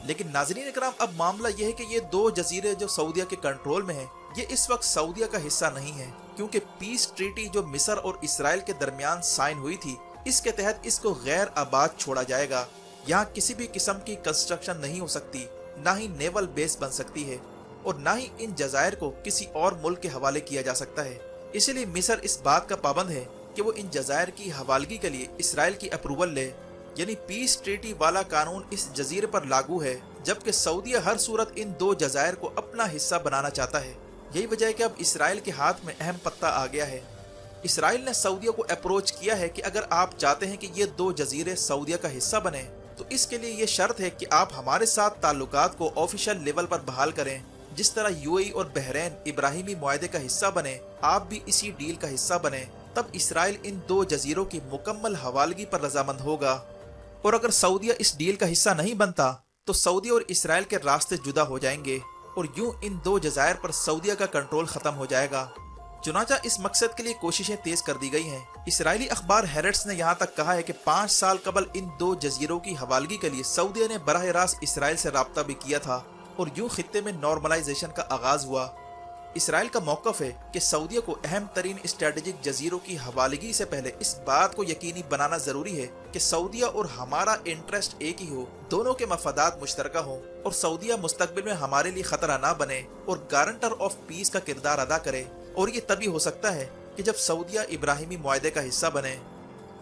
لیکن ناظرین اکرام، اب معاملہ یہ ہے کہ یہ دو جزیرے جو سعودیہ کے کنٹرول میں ہیں، یہ اس وقت سعودیہ کا حصہ نہیں ہے، کیونکہ پیس ٹریٹی جو مصر اور اسرائیل کے درمیان سائن ہوئی تھی، اس کے تحت اس کو غیر آباد چھوڑا جائے گا۔ یہاں کسی بھی قسم کی کنسٹرکشن نہیں ہو سکتی، نہ ہی نیول بیس بن سکتی ہے، اور نہ ہی ان جزائر کو کسی اور ملک کے حوالے کیا جا سکتا ہے۔ اسی لیے مصر اس بات کا پابند ہے کہ وہ ان جزائر کی حوالگی کے لیے اسرائیل کی اپروول لے، یعنی پیس ٹریٹی والا قانون اس جزیرے پر لاگو ہے، جبکہ سعودیہ ہر صورت ان دو جزائر کو اپنا حصہ بنانا چاہتا ہے۔ یہی وجہ ہے کہ اب اسرائیل کے ہاتھ میں اہم پتہ آ گیا ہے۔ اسرائیل نے سعودیہ کو اپروچ کیا ہے کہ اگر آپ چاہتے ہیں کہ یہ دو جزیرے سعودیہ کا حصہ بنیں تو اس کے لیے یہ شرط ہے کہ آپ ہمارے ساتھ تعلقات کو آفیشیل لیول پر بحال کریں، جس طرح یو اے ای اور بحرین ابراہیمی معاہدے کا حصہ بنے، آپ بھی اسی ڈیل کا حصہ بنیں، تب اسرائیل ان دو جزیروں کی مکمل حوالگی پر رضامند ہوگا۔ اور اگر سعودیہ اس ڈیل کا حصہ نہیں بنتا تو سعودیہ اور اسرائیل کے راستے جدا ہو جائیں گے، اور یوں ان دو جزائر پر سعودیہ کا کنٹرول ختم ہو جائے گا۔ چنانچہ اس مقصد کے لیے کوششیں تیز کر دی گئی ہیں۔ اسرائیلی اخبار ہیرٹس نے یہاں تک کہا ہے کہ 5 سال قبل ان دو جزیروں کی حوالگی کے لیے سعودیہ نے براہ راست اسرائیل سے رابطہ بھی کیا تھا، اور یوں خطے میں نارملائزیشن کا آغاز ہوا۔ اسرائیل کا موقف ہے کہ سعودیہ کو اہم ترین اسٹریٹجک جزیروں کی حوالگی سے پہلے اس بات کو یقینی بنانا ضروری ہے کہ سعودیہ اور ہمارا انٹرسٹ ایک ہی ہو، دونوں کے مفادات مشترکہ ہوں، اور سعودیہ مستقبل میں ہمارے لیے خطرہ نہ بنے اور گارنٹر آف پیس کا کردار ادا کرے، اور یہ تبھی ہو سکتا ہے کہ جب سعودیہ ابراہیمی معاہدے کا حصہ بنے۔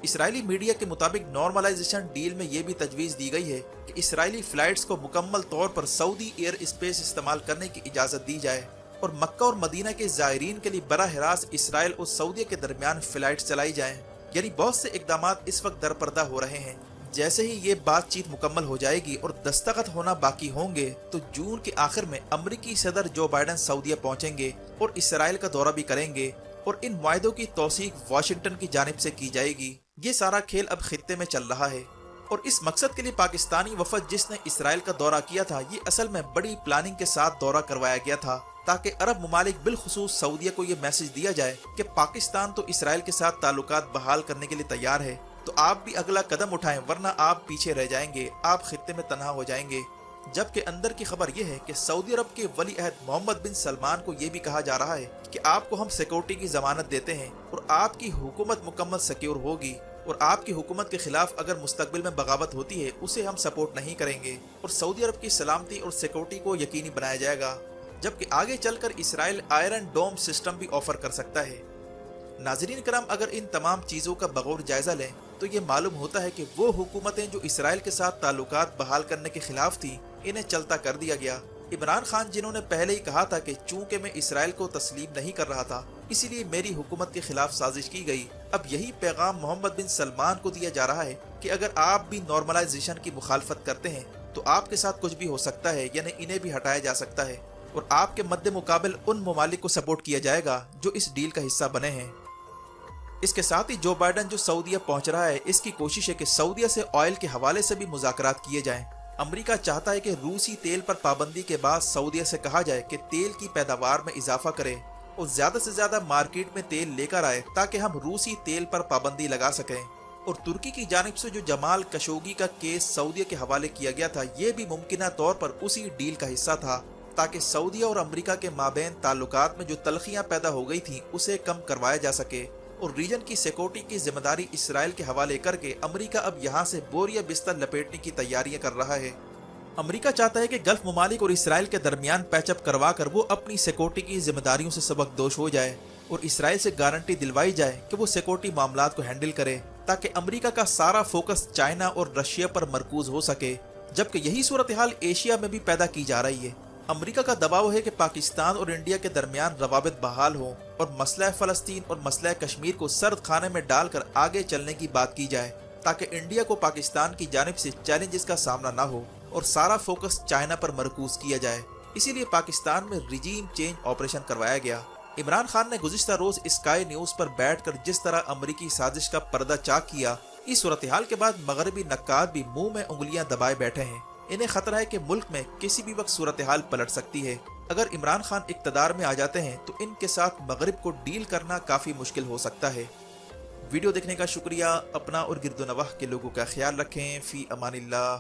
اسرائیلی میڈیا کے مطابق نارملائزیشن ڈیل میں یہ بھی تجویز دی گئی ہے کہ اسرائیلی فلائٹس کو مکمل طور پر سعودی ایئر اسپیس استعمال کرنے کی اجازت دی جائے، اور مکہ اور مدینہ کے زائرین کے لیے براہ راست اسرائیل اور سعودیہ کے درمیان فلائٹ چلائی جائیں۔ یعنی بہت سے اقدامات اس وقت درپردہ ہو رہے ہیں۔ جیسے ہی یہ بات چیت مکمل ہو جائے گی اور دستخط ہونا باقی ہوں گے تو جون کے آخر میں امریکی صدر جو بائیڈن سعودیہ پہنچیں گے اور اسرائیل کا دورہ بھی کریں گے، اور ان معاہدوں کی توثیق واشنگٹن کی جانب سے کی جائے گی۔ یہ سارا کھیل اب خطے میں چل رہا ہے، اور اس مقصد کے لیے پاکستانی وفد جس نے اسرائیل کا دورہ کیا تھا، یہ اصل میں بڑی پلاننگ کے ساتھ دورہ کروایا گیا تھا، تاکہ عرب ممالک بالخصوص سعودیہ کو یہ میسج دیا جائے کہ پاکستان تو اسرائیل کے ساتھ تعلقات بحال کرنے کے لیے تیار ہے، تو آپ بھی اگلا قدم اٹھائیں ورنہ آپ پیچھے رہ جائیں گے، آپ خطے میں تنہا ہو جائیں گے۔ جبکہ اندر کی خبر یہ ہے کہ سعودی عرب کے ولی عہد محمد بن سلمان کو یہ بھی کہا جا رہا ہے کہ آپ کو ہم سیکورٹی کی ضمانت دیتے ہیں، اور آپ کی حکومت مکمل سیکیور ہوگی، اور آپ کی حکومت کے خلاف اگر مستقبل میں بغاوت ہوتی ہے اسے ہم سپورٹ نہیں کریں گے، اور سعودی عرب کی سلامتی اور سیکورٹی کو یقینی بنایا جائے گا۔ جبکہ آگے چل کر اسرائیل آئرن ڈوم سسٹم بھی آفر کر سکتا ہے۔ ناظرین کرام، اگر ان تمام چیزوں کا بغور جائزہ لیں تو یہ معلوم ہوتا ہے کہ وہ حکومتیں جو اسرائیل کے ساتھ تعلقات بحال کرنے کے خلاف تھیں، انہیں چلتا کر دیا گیا۔ عمران خان جنہوں نے پہلے ہی کہا تھا کہ چونکہ میں اسرائیل کو تسلیم نہیں کر رہا تھا اسی لیے میری حکومت کے خلاف سازش کی گئی، اب یہی پیغام محمد بن سلمان کو دیا جا رہا ہے کہ اگر آپ بھی نارملائزیشن کی مخالفت کرتے ہیں تو آپ کے ساتھ کچھ بھی ہو سکتا ہے، یعنی انہیں بھی ہٹایا جا سکتا ہے، اور آپ کے مد مقابل ان ممالک کو سپورٹ کیا جائے گا جو اس ڈیل کا حصہ بنے ہیں۔ اس کے ساتھ ہی جو بائیڈن جو سعودیہ پہنچ رہا ہے، اس کی کوشش ہے کہ سعودیہ سے آئل کے حوالے سے بھی مذاکرات کیے جائیں۔ امریکہ چاہتا ہے کہ روسی تیل پر پابندی کے بعد سعودیہ سے کہا جائے کہ تیل کی پیداوار میں اضافہ کرے اور زیادہ سے زیادہ مارکیٹ میں تیل لے کر آئے تاکہ ہم روسی تیل پر پابندی لگا سکیں۔ اور ترکی کی جانب سے جو جمال کشوگی کا کیس سعودیہ کے حوالے کیا گیا تھا، یہ بھی ممکنہ طور پر اسی ڈیل کا حصہ تھا، تاکہ سعودیہ اور امریکہ کے مابین تعلقات میں جو تلخیاں پیدا ہو گئی تھیں اسے کم کروایا جا سکے، اور ریجن کی سیکورٹی کی ذمہ داری اسرائیل کے حوالے کر کے امریکہ اب یہاں سے بوریا بستر لپیٹنے کی تیاریاں کر رہا ہے۔ امریکہ چاہتا ہے کہ گلف ممالک اور اسرائیل کے درمیان پیچ اپ کروا کر وہ اپنی سیکورٹی کی ذمہ داریوں سے سبق دوش ہو جائے، اور اسرائیل سے گارنٹی دلوائی جائے کہ وہ سیکورٹی معاملات کو ہینڈل کرے، تاکہ امریکہ کا سارا فوکس چائنا اور رشیا پر مرکوز ہو سکے۔ جبکہ یہی صورتحال ایشیا میں بھی پیدا کی جا رہی ہے۔ امریکہ کا دباؤ ہے کہ پاکستان اور انڈیا کے درمیان روابط بحال ہوں اور مسئلہ فلسطین اور مسئلہ کشمیر کو سرد خانے میں ڈال کر آگے چلنے کی بات کی جائے، تاکہ انڈیا کو پاکستان کی جانب سے چیلنجز کا سامنا نہ ہو اور سارا فوکس چائنا پر مرکوز کیا جائے۔ اسی لیے پاکستان میں ریجیم چینج آپریشن کروایا گیا۔ عمران خان نے گزشتہ روز اسکائی نیوز پر بیٹھ کر جس طرح امریکی سازش کا پردہ چاک کیا، اس صورتحال کے بعد مغربی نقاد بھی منہ میں انگلیاں دبائے بیٹھے ہیں۔ انہیں خطرہ ہے کہ ملک میں کسی بھی وقت صورتحال پلٹ سکتی ہے۔ اگر عمران خان اقتدار میں آ جاتے ہیں تو ان کے ساتھ مغرب کو ڈیل کرنا کافی مشکل ہو سکتا ہے۔ ویڈیو دیکھنے کا شکریہ۔ اپنا اور گرد و نواح کے لوگوں کا خیال رکھیں۔ فی امان اللہ۔